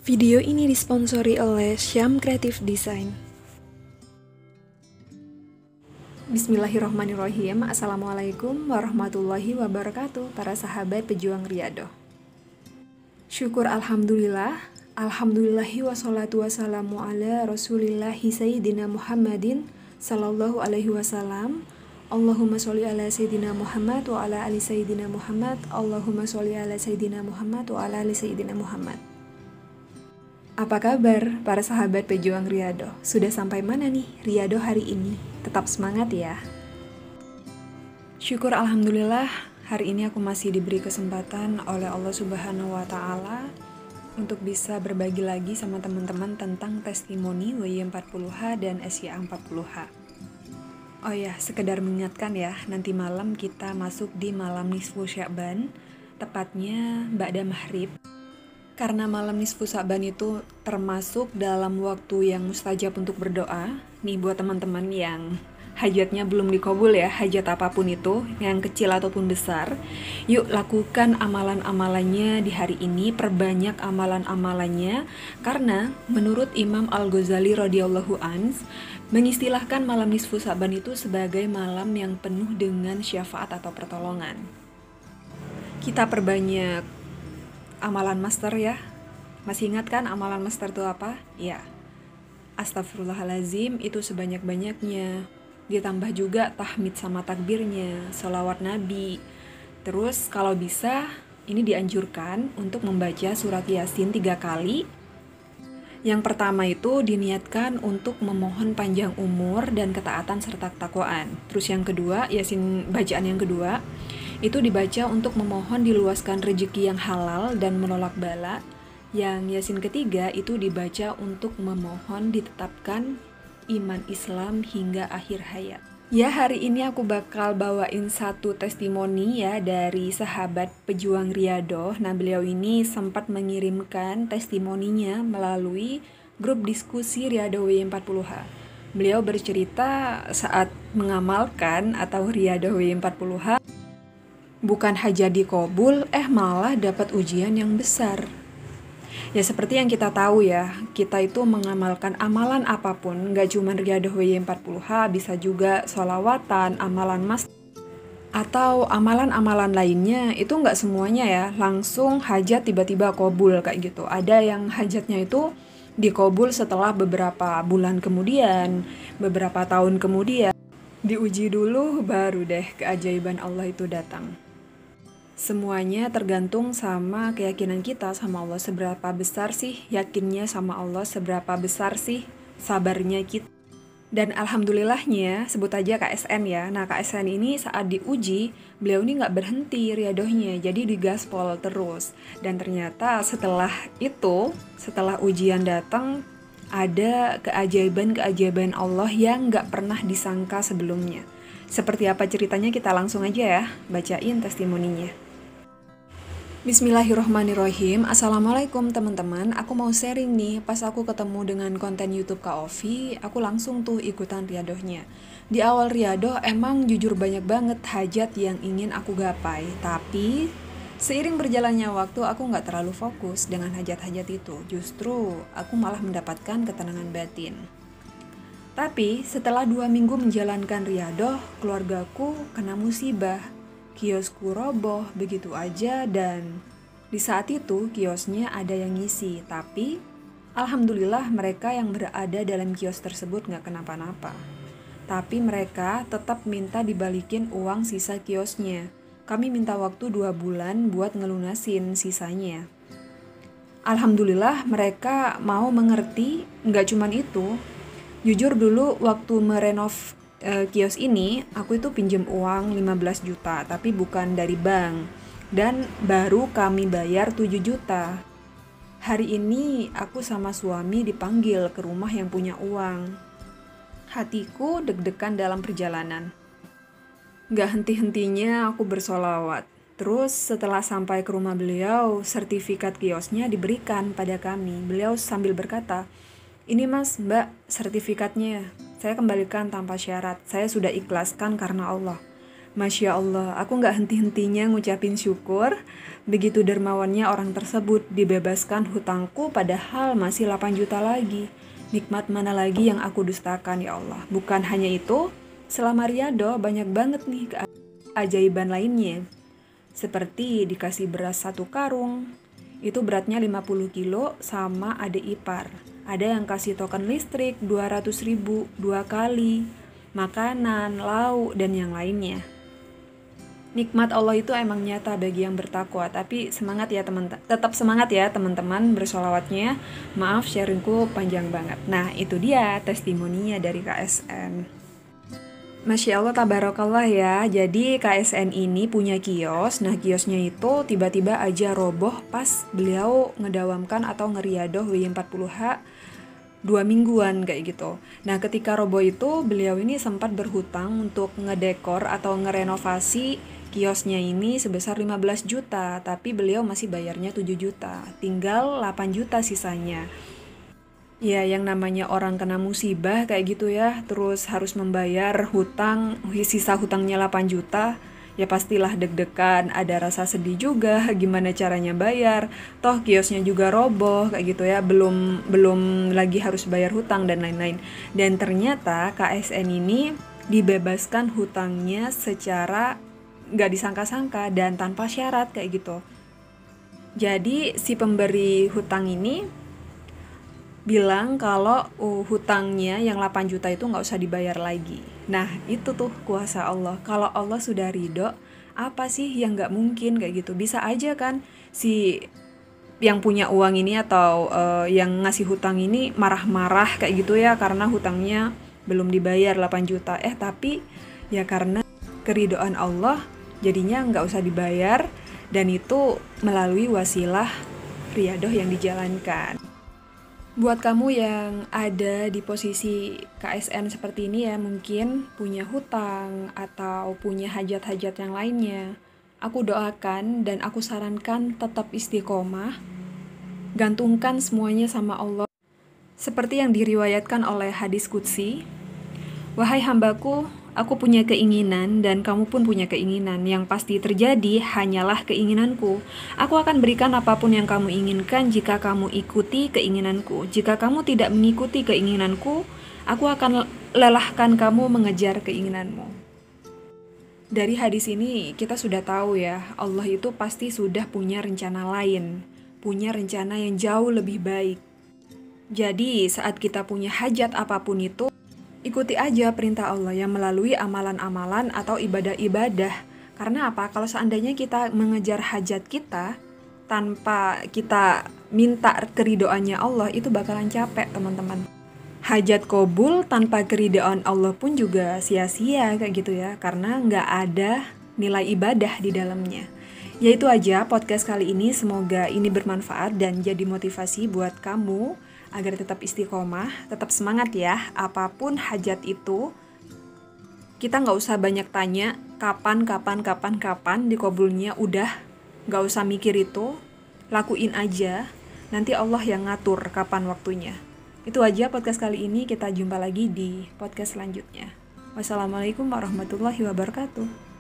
Video ini disponsori oleh Syam Creative Design. Bismillahirrahmanirrahim. Assalamualaikum warahmatullahi wabarakatuh, para sahabat pejuang Riyadhah. Syukur alhamdulillah, alhamdulillahi wassalatu wassalamu ala rasulillahi sayyidina Muhammadin sallallahu alaihi wasallam. Allahumma sholli ala sayyidina Muhammad wa ala ali sayyidina Muhammad. Allahumma sholli ala sayyidina Muhammad wa ala ali sayyidina Muhammad. Apa kabar para sahabat pejuang Riyadhah? Sudah sampai mana nih Riyadhah hari ini? Tetap semangat ya. Syukur alhamdulillah, hari ini aku masih diberi kesempatan oleh Allah Subhanahu wa taala untuk bisa berbagi lagi sama teman-teman tentang testimoni WY40H dan SYA40H. Oh ya, sekedar mengingatkan ya, nanti malam kita masuk di malam nisfu Sya'ban, tepatnya ba'da maghrib. Karena malam nisfu Sya'ban itu termasuk dalam waktu yang mustajab untuk berdoa. Nih buat teman-teman yang hajatnya belum dikabul ya, hajat apapun itu, yang kecil ataupun besar, yuk lakukan amalan-amalannya di hari ini, perbanyak amalan-amalannya, karena menurut Imam Al-Ghazali radhiyallahu anhu mengistilahkan malam nisfu Sya'ban itu sebagai malam yang penuh dengan syafaat atau pertolongan. Kita perbanyak amalan master ya. Masih ingat kan amalan master itu apa? Ya, astagfirullahalazim itu sebanyak-banyaknya. Ditambah juga tahmid sama takbirnya, sholawat nabi. Terus kalau bisa, ini dianjurkan untuk membaca surat Yasin 3 kali. Yang pertama itu diniatkan untuk memohon panjang umur dan ketaatan serta ketakwaan. Terus yang kedua, Yasin bacaan yang kedua, itu dibaca untuk memohon diluaskan rezeki yang halal dan menolak bala. Yang Yasin ketiga itu dibaca untuk memohon ditetapkan iman Islam hingga akhir hayat. Ya, hari ini aku bakal bawain satu testimoni ya dari sahabat pejuang Riyadhah. Nah, beliau ini sempat mengirimkan testimoninya melalui grup diskusi Riyadhah WY40H. Beliau bercerita saat mengamalkan atau Riyadhah WY40H, bukan hanya dikabul, malah dapat ujian yang besar. Ya seperti yang kita tahu ya, kita itu mengamalkan amalan apapun, gak cuma Riyadhah WY40H, bisa juga sholawatan, amalan mas, atau amalan-amalan lainnya, itu gak semuanya ya, langsung hajat tiba-tiba kabul kayak gitu. Ada yang hajatnya itu dikabul setelah beberapa bulan kemudian, beberapa tahun kemudian. Diuji dulu, baru deh keajaiban Allah itu datang. Semuanya tergantung sama keyakinan kita sama Allah, seberapa besar sih yakinnya sama Allah, seberapa besar sih sabarnya kita. Dan alhamdulillahnya, sebut aja KSN ya. Nah, KSN ini saat diuji, beliau ini nggak berhenti riyadhahnya, jadi digaspol terus. Dan ternyata setelah itu, setelah ujian datang, ada keajaiban-keajaiban Allah yang nggak pernah disangka sebelumnya. Seperti apa ceritanya, kita langsung aja ya, bacain testimoninya. Bismillahirrohmanirrohim. Assalamualaikum teman-teman. Aku mau sharing nih, pas aku ketemu dengan konten YouTube Kak Ovi, aku langsung tuh ikutan riyadhahnya. Di awal riyadhah emang jujur banyak banget hajat yang ingin aku gapai, tapi seiring berjalannya waktu aku gak terlalu fokus dengan hajat-hajat itu. Justru aku malah mendapatkan ketenangan batin. Tapi setelah 2 minggu menjalankan riyadhah, keluargaku kena musibah. Kiosku roboh begitu aja, dan di saat itu kiosnya ada yang ngisi, tapi alhamdulillah mereka yang berada dalam kios tersebut gak kenapa-napa. Tapi mereka tetap minta dibalikin uang sisa kiosnya. Kami minta waktu 2 bulan buat ngelunasin sisanya. Alhamdulillah mereka mau mengerti. Gak cuman itu, jujur dulu waktu merenov kios ini, aku itu pinjam uang 15 juta, tapi bukan dari bank. Dan baru kami bayar 7 juta. Hari ini aku sama suami dipanggil ke rumah yang punya uang. Hatiku deg-degan dalam perjalanan. Gak henti-hentinya aku bersolawat. Terus setelah sampai ke rumah beliau, sertifikat kiosnya diberikan pada kami. Beliau sambil berkata, "Ini mas, mbak, sertifikatnya. Saya kembalikan tanpa syarat, saya sudah ikhlaskan karena Allah." Masya Allah, aku nggak henti-hentinya ngucapin syukur. Begitu dermawannya orang tersebut dibebaskan hutangku padahal masih 8 juta lagi. Nikmat mana lagi yang aku dustakan ya Allah. Bukan hanya itu, selama Riyadho banyak banget nih keajaiban lainnya. Seperti dikasih beras 1 karung, itu beratnya 50 kilo sama adik ipar. Ada yang kasih token listrik 200.000 2 kali, makanan, lauk, dan yang lainnya. Nikmat Allah itu emang nyata bagi yang bertakwa, tapi semangat ya tetap semangat ya teman-teman bersolawatnya. Maaf sharingku panjang banget. Nah itu dia testimoninya dari KSN. Masya Allah tabarakallah ya. Jadi KSN ini punya kios. Nah kiosnya itu tiba-tiba aja roboh pas beliau ngedawamkan atau ngeriadoh W40H 2 mingguan kayak gitu. Nah ketika roboh itu beliau ini sempat berhutang untuk ngedekor atau ngerenovasi kiosnya ini sebesar 15 juta, tapi beliau masih bayarnya 7 juta, tinggal 8 juta sisanya. Ya yang namanya orang kena musibah kayak gitu ya, terus harus membayar hutang, sisa hutangnya 8 juta, ya pastilah deg-degan, ada rasa sedih juga, gimana caranya bayar, toh kiosnya juga roboh kayak gitu ya, belum lagi harus bayar hutang dan lain-lain. Dan ternyata KSN ini dibebaskan hutangnya secara nggak disangka-sangka dan tanpa syarat kayak gitu. Jadi si pemberi hutang ini bilang kalau hutangnya yang 8 juta itu nggak usah dibayar lagi. Nah itu tuh kuasa Allah. Kalau Allah sudah ridho, apa sih yang nggak mungkin kayak gitu. Bisa aja kan si yang punya uang ini atau yang ngasih hutang ini marah-marah kayak gitu ya karena hutangnya belum dibayar 8 juta. Tapi ya karena keridhaan Allah jadinya nggak usah dibayar, dan itu melalui wasilah Riyadho yang dijalankan. Buat kamu yang ada di posisi KSN seperti ini ya, mungkin punya hutang atau punya hajat-hajat yang lainnya, aku doakan dan aku sarankan tetap istiqomah, gantungkan semuanya sama Allah. Seperti yang diriwayatkan oleh hadis qudsi, wahai hambaku, aku punya keinginan dan kamu pun punya keinginan. Yang pasti terjadi hanyalah keinginanku. Aku akan berikan apapun yang kamu inginkan jika kamu ikuti keinginanku. Jika kamu tidak mengikuti keinginanku, aku akan lelahkan kamu mengejar keinginanmu. Dari hadis ini kita sudah tahu ya, Allah itu pasti sudah punya rencana lain, punya rencana yang jauh lebih baik. Jadi saat kita punya hajat apapun itu, ikuti aja perintah Allah yang melalui amalan-amalan atau ibadah-ibadah. Karena apa? Kalau seandainya kita mengejar hajat kita tanpa kita minta keridhoannya Allah, itu bakalan capek teman-teman. Hajat kabul tanpa keridhaan Allah pun juga sia-sia kayak gitu ya, karena nggak ada nilai ibadah di dalamnya. Ya itu aja podcast kali ini, semoga ini bermanfaat dan jadi motivasi buat kamu agar tetap istiqomah, tetap semangat ya. Apapun hajat itu, kita nggak usah banyak tanya kapan dikabulnya. Udah, nggak usah mikir itu, lakuin aja. Nanti Allah yang ngatur kapan waktunya. Itu aja podcast kali ini, kita jumpa lagi di podcast selanjutnya. Wassalamualaikum warahmatullahi wabarakatuh.